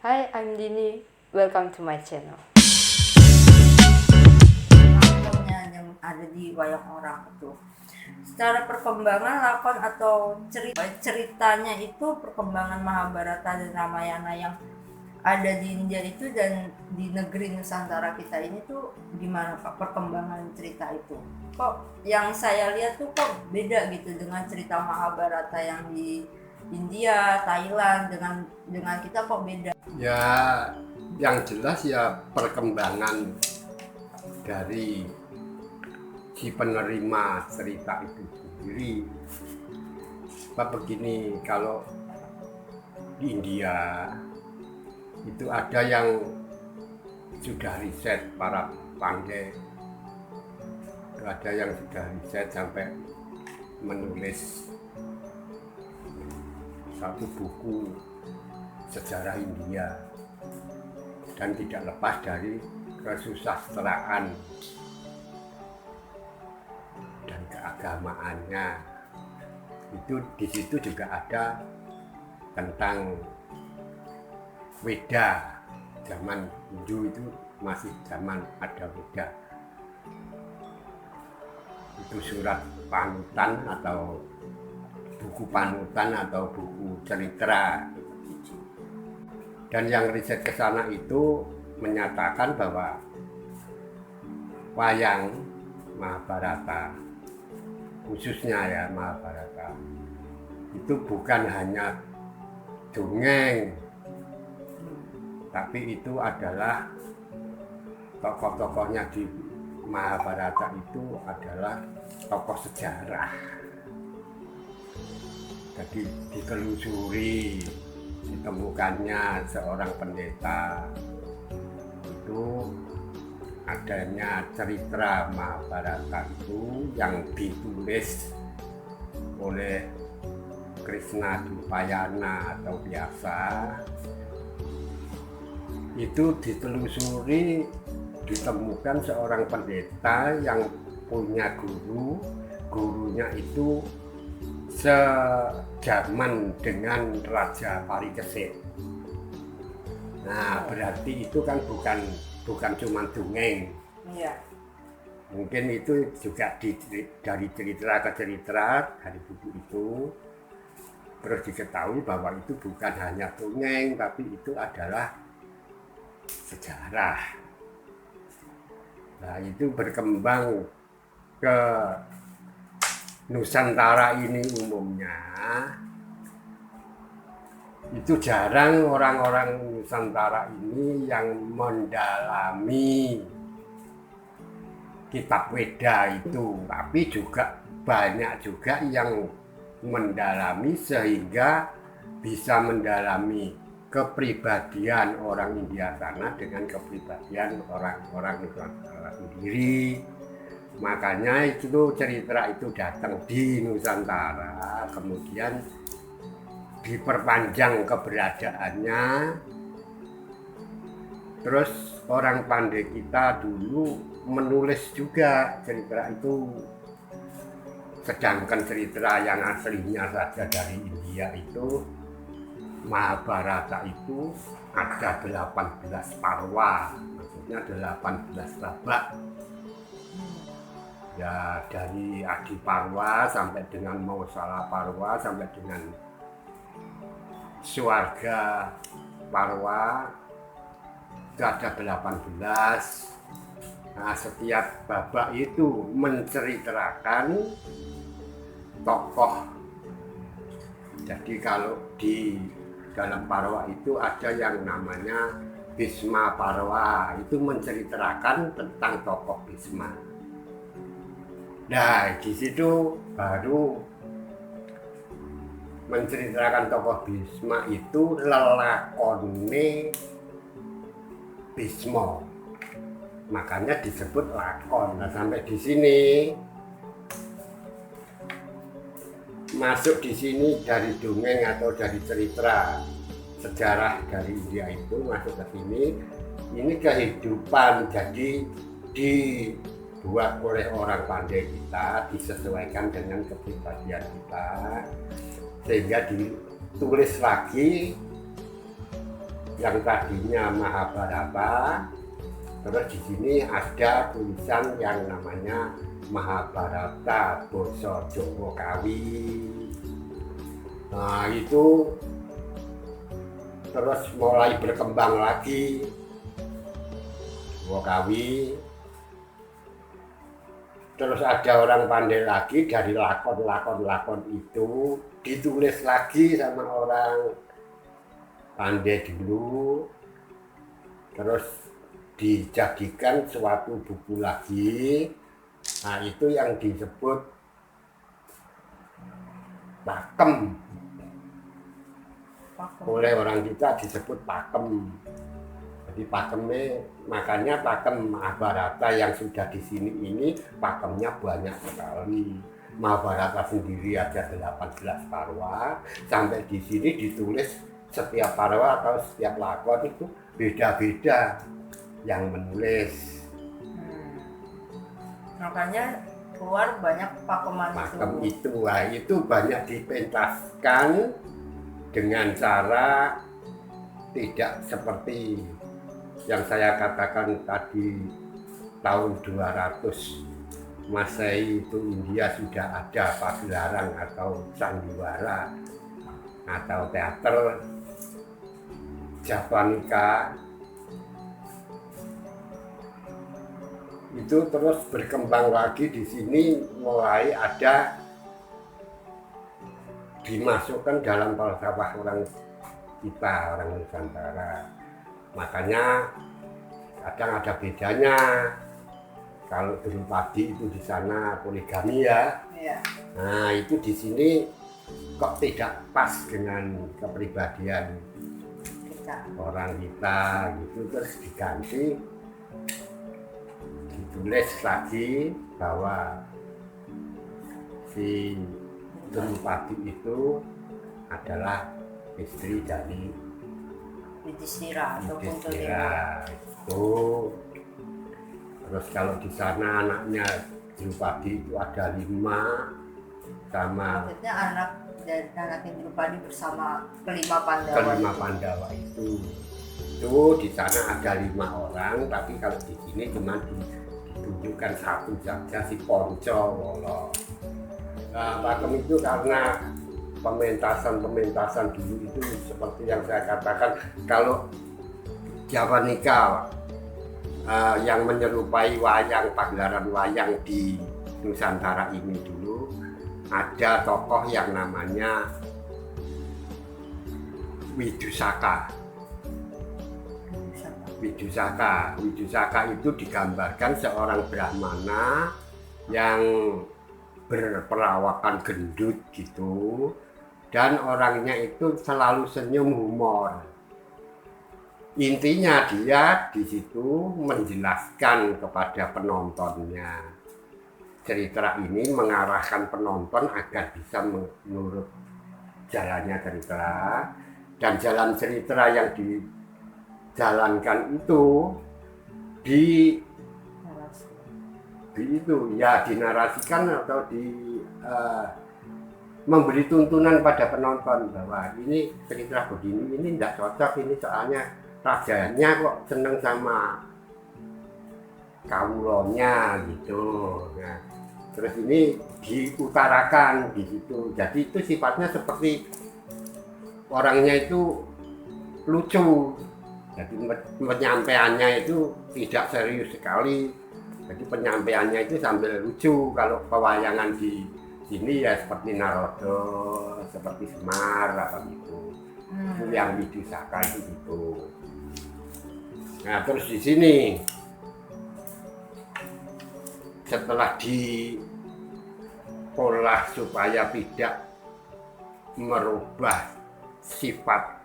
Hi, I'm Dini. Welcome to my channel. Lakonnya yang ada di wayang orang itu. Secara perkembangan lakon atau ceritanya itu perkembangan Mahabharata dan Ramayana yang ada di India itu dan di negeri Nusantara kita ini tuh gimana Pak perkembangan cerita itu? Kok yang saya lihat tuh kok beda gitu dengan cerita Mahabharata yang di India, Thailand dengan kita kok beda? Ya, yang jelas ya perkembangan dari si penerima cerita itu sendiri. Begini, kalau di India itu ada yang sudah riset, para pandai, ada yang sudah riset sampai menulis satu buku sejarah India, dan tidak lepas dari kesusastraan dan keagamaannya. Itu di situ juga ada tentang Weda. Zaman Hindu itu masih zaman ada Weda. Itu surat panutan atau buku panutan atau buku cerita. Dan yang riset ke sana itu menyatakan bahwa wayang Mahabharata, khususnya ya Mahabharata, itu bukan hanya dongeng, tapi itu adalah tokoh-tokohnya di Mahabharata itu adalah tokoh sejarah. Jadi ditelusuri, ditemukannya seorang pendeta itu adanya cerita Mahabharata itu yang ditulis oleh Krishna Dupayana atau biasa. Itu ditelusuri, ditemukan seorang pendeta yang punya guru, gurunya itu sejaman dengan Raja Parikesit. Nah, berarti itu kan bukan cuma dongeng. Iya. Mungkin itu juga dari cerita ke cerita dari buku itu terus diketahui bahwa itu bukan hanya dongeng, tapi itu adalah sejarah. Nah, itu berkembang ke Nusantara ini umumnya. Itu jarang orang-orang Nusantara ini yang mendalami kitab Weda itu, tapi juga banyak juga yang mendalami sehingga bisa mendalami kepribadian orang India sana dengan kepribadian orang-orang Nusantara sendiri. Makanya itu cerita itu datang di Nusantara, kemudian diperpanjang keberadaannya. Terus orang pandai kita dulu menulis juga cerita itu. Sedangkan cerita yang aslinya saja dari India itu, Mahabharata itu ada 18 parwa, maksudnya 18 babak. Ya, dari Adi Parwa sampai dengan Mausala Parwa sampai dengan Swarga Parwa itu ada 18. Nah, setiap babak itu menceritakan tokoh. Jadi kalau di dalam Parwa itu ada yang namanya Bhisma Parwa, itu menceritakan tentang tokoh Bhisma. Nah, di situ baru menceritakan tokoh Bhisma itu lelakone Bhisma. Makanya disebut lakon. Nah, sampai di sini masuk di sini dari dongeng atau dari cerita sejarah dari India itu masuk ke sini. Ini kehidupan, jadi dibuat oleh orang pandai kita, disesuaikan dengan kepribadian kita, sehingga ditulis lagi yang tadinya Mahabharata, terus di sini ada tulisan yang namanya Mahabharata Basa Jawa Kawi. Nah itu terus mulai berkembang lagi Jawa Kawi. Terus ada orang pandai lagi dari lakon itu ditulis lagi sama orang pandai dulu, terus dijadikan suatu buku lagi. Nah itu yang disebut pakem. Oleh orang kita disebut pakem. Jadi pakemnya, makanya pakem Mahabharata yang sudah di sini ini pakemnya banyak sekali. Mahabharata sendiri ada 18 parwa, sampai di sini ditulis setiap parwa atau setiap lakon itu beda-beda yang menulis. Makanya keluar banyak pakeman Pakem itu, wah, itu banyak dipentaskan dengan cara tidak seperti yang saya katakan tadi tahun 200 Masehi itu India sudah ada pagelaran atau sandiwara atau teater Javanika. Itu terus berkembang lagi di sini, mulai ada dimasukkan dalam falsafah orang kita, orang Nusantara. Makanya kadang ada bedanya. Kalau Drupadi itu di sana poligami ya. Nah itu di sini kok tidak pas dengan kepribadian orang kita gitu, terus diganti, ditulis lagi bahwa si Drupadi itu adalah istri dari Yudhistira atau Yudhistira itu. Terus kalau di sana anaknya Drupadi itu ada 5 sama maksudnya anaknya Drupadi bersama kelima Pandawa. itu di sana ada 5 orang, tapi kalau di sini cuma ditunjukkan 1 saja, si Poncowolo. Nah, pakem itu karena pementasan dulu itu seperti yang saya katakan, kalau Javanika yang menyerupai wayang, pagelaran wayang di Nusantara ini dulu ada tokoh yang namanya Widusaka. Widusaka itu digambarkan seorang brahmana yang berperawakan gendut gitu, dan orangnya itu selalu senyum humor. Intinya dia di situ menjelaskan kepada penontonnya. Cerita ini mengarahkan penonton agar bisa menurut jalannya cerita, dan jalan cerita yang dijalankan itu dinarasikan atau memberi tuntunan pada penonton bahwa ini cerita begini, ini tidak cocok, ini soalnya rajanya kok seneng sama kawulonya gitu. Nah, terus ini diutarakan di situ. Jadi itu sifatnya seperti orangnya itu lucu. Jadi penyampaiannya itu tidak serius sekali. Jadi penyampaiannya itu sambil lucu. Kalau pewayangan di sini ya seperti Narodo, seperti Semar apa gitu. Itu yang Widusaka itu gitu. Nah terus di sini setelah diolah supaya tidak merubah sifat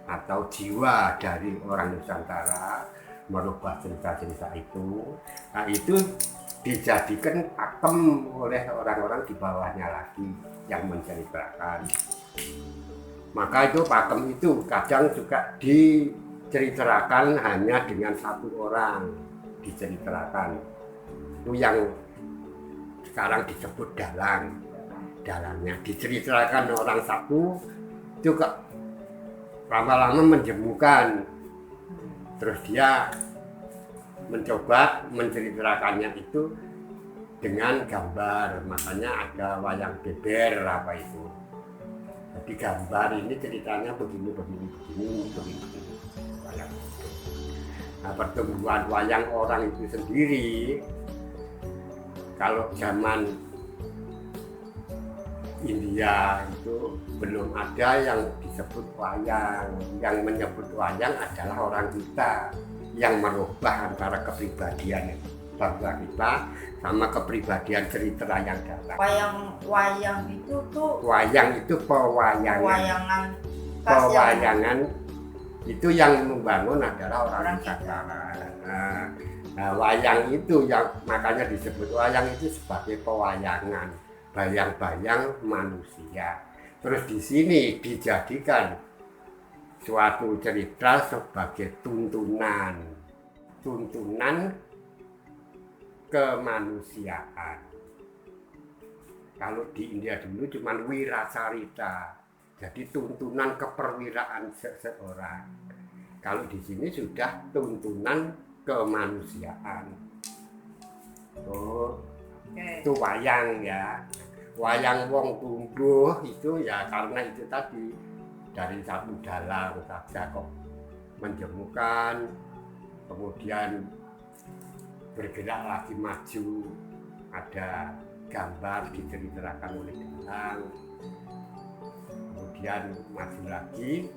atau jiwa dari orang Nusantara, merubah cerita-cerita itu, nah itu dijadikan pakem oleh orang-orang di bawahnya lagi yang menceritakan. Maka itu pakem itu kadang juga diceritakan hanya dengan 1 orang diceritakan. Itu yang sekarang disebut dalangnya, diceritakan orang 1 juga lama-lama menjemukan. Terus dia mencoba menceritakannya itu dengan gambar, makanya ada wayang beber apa itu. Jadi gambar ini ceritanya begini. Wayang. Nah, pertumbuhan wayang orang itu sendiri, kalau zaman India itu belum ada yang disebut wayang. Yang menyebut wayang adalah orang kita yang merubah antara kepribadian bangsa kita sama kepribadian cerita yang datang. Wayang itu tuh Wayang itu pewayangan. Pewayangan itu yang membangun adalah orang Nusantara. Nah, wayang itu yang makanya disebut wayang itu sebagai pewayangan, bayang-bayang manusia. Terus di sini dijadikan suatu cerita sebagai tuntunan kemanusiaan. Kalau di India dulu cuma wirasarita, jadi tuntunan keperwiraan seseorang. Kalau di sini sudah tuntunan kemanusiaan. Itu wayang ya. Wayang wong tumbuh itu ya karena itu tadi dari satu dalang saja kok menjemukan, kemudian bergerak lagi maju, ada gambar diceritakan oleh dalang, kemudian maju lagi.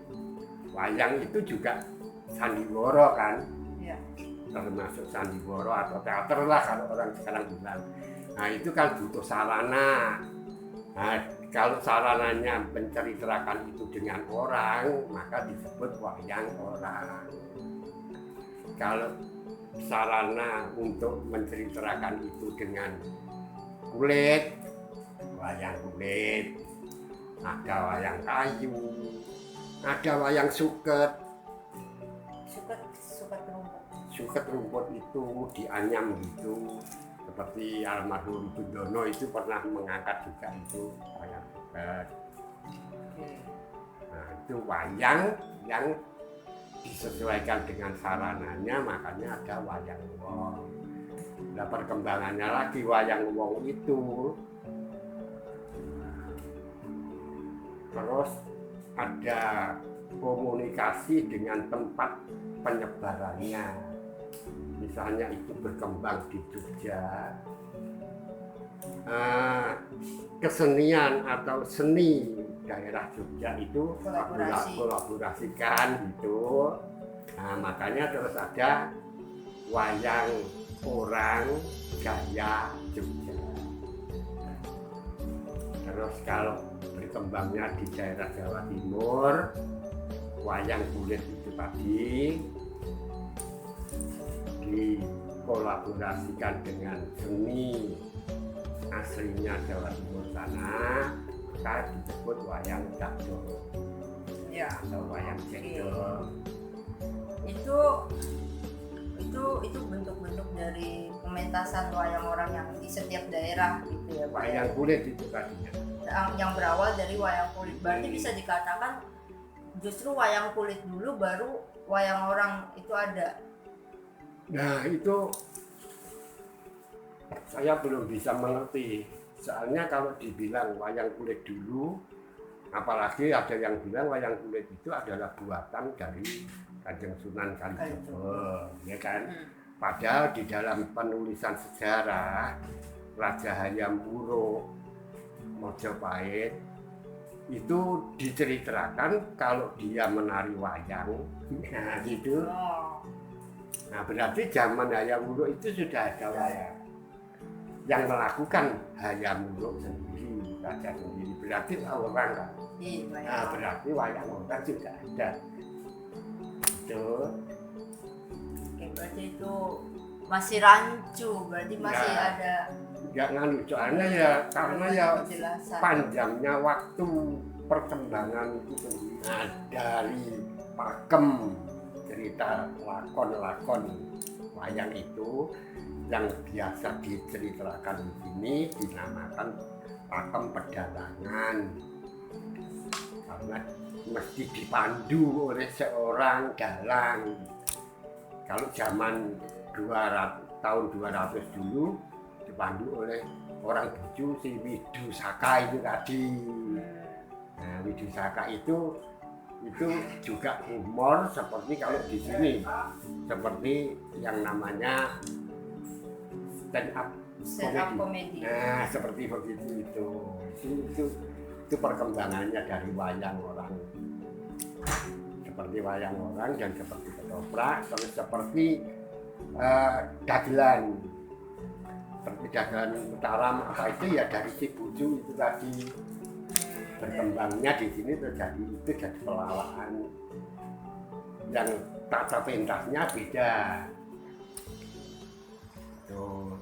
Wayang itu juga sandiwara kan, ya. Termasuk sandiwara atau teater lah kalau orang sekarang bilang. Nah itu kan butuh sarana. Nah kalau sarananya menceritakan itu dengan orang, maka disebut wayang orang. Kalau sarana untuk menceritakan itu dengan kulit, wayang kulit. Ada wayang kayu, ada wayang suket. Suket rumput itu dianyam gitu. Seperti almarhum Bundono itu pernah mengangkat juga itu wayang suket. Nah itu wayang yang disesuaikan dengan sarananya, makanya ada wayang wong. Nah perkembangannya lagi wayang wong itu terus ada komunikasi dengan tempat penyebarannya. Misalnya itu berkembang di Jogja, kesenian atau seni daerah Jogja itu kolaborasikan gitu. Nah makanya terus ada wayang orang gaya Jogja. Terus kalau berkembangnya di daerah Jawa Timur, wayang kulit itu tadi dikolaborasikan dengan seni aslinya Jawa Timur sana, maka disebut wayang cakdol Ya. atau wayang cendol. Itu bentuk-bentuk dari pementasan wayang orang yang di setiap daerah gitu ya Pak. Wayang kulit itu tadinya. Yang berawal dari wayang kulit. Berarti bisa dikatakan justru wayang kulit dulu baru wayang orang itu ada. Nah itu saya belum bisa mengerti. Soalnya kalau dibilang wayang kulit dulu, apalagi ada yang bilang wayang kulit itu adalah buatan dari Kanjeng Sunan Kalijogo, ya kan? Padahal di dalam penulisan sejarah Raja Hayam Wuruk Mojopahit itu diceritakan kalau dia menari wayang, nah gitu. Nah berarti zaman Hayam Wuruk itu sudah ada wayang. Yang melakukan Hayam Wuruk sendiri, raja sendiri, berarti orang kan. Nah berarti wayang orang juga ada. Itu. Oke, berarti itu masih rancu, berarti masih Ya. ada. Nggak nganu, soalnya ya karena ya penjelasan. panjangnya waktu perkembangan itu sendiri. Nah, dari pakem cerita lakon-lakon wayang itu yang biasa diceritakan di sini dinamakan pakem pedalangan. karena mesti dipandu oleh seorang dalang. Kalau zaman tahun 200 dulu dipandu oleh orang Bucu si Widusaka itu tadi. Nah, Widusaka itu juga humor seperti kalau di sini, seperti yang namanya stand up komedi. Nah, seperti begitu itu perkembangannya dari wayang orang, seperti wayang orang dan seperti ketoprak, terus seperti dagelan. Seperti dagelan Mataram apa itu ya dari si Bucu itu tadi. Berkembangnya di sini terjadi itu jadi pelawaan yang tata pentasnya beda. Tuh.